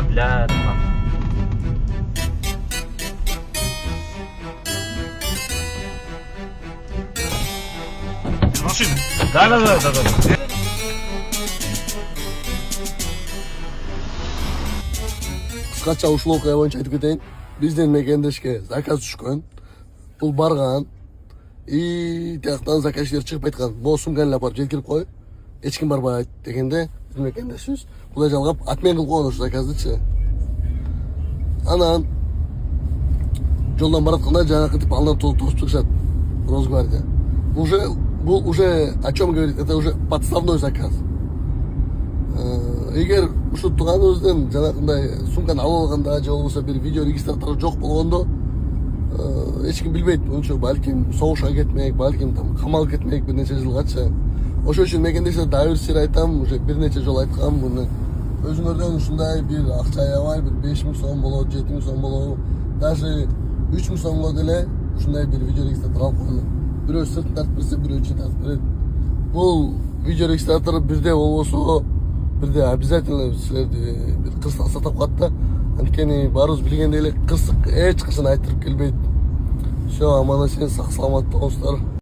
بلاد الماشين. Да. Kıskaça ушул окуя боюнча айтып кетейин. Биздин мекендешке заказ түшкөн. Бул барган. Тияктан заказчилер чыгып айткан. Могу сумканы алып барып жеткирип кой. Эч ким барбайт дегенде биздин мекендешибиз кудай жалгап отмен кылып койгон ушу заказдычы. Анан жолдон баратканда жанакы тип алдынан тосуп чыгышат. Росгвардия. Бул уже о чем говорит? Это уже подставной заказ. Эгер ушу тууганыбыздын жанакындай сумканы алып алганда же болбосо бир видео регистратору жок болгондо эч ким билбейт. Ошо балким согушка кетмек, балким там камалып кетмек бир нече жылгачы. Ошол үчүн мекендештерге дагы бир сир айтам, уже бир нече жолу айткам муну. Өзүңөрдөн ушундай бир акча аябай, бир 5000 сом болобу, 7000 сом болобу, даже 3000 сомго деле ушундай бир видео регистратор алып койгон. Бирөө сыртын тартып берсе, бирөө ичин тартып берет. Бул видео регистратор бирде болбосо бирде обязательно силерди бир кырсык сатып калат да. Анткени баарыбыз билгендей эле кырсык эч качан айтырып келбейт. Все, аман эсен, сак саламатта болуңуздар.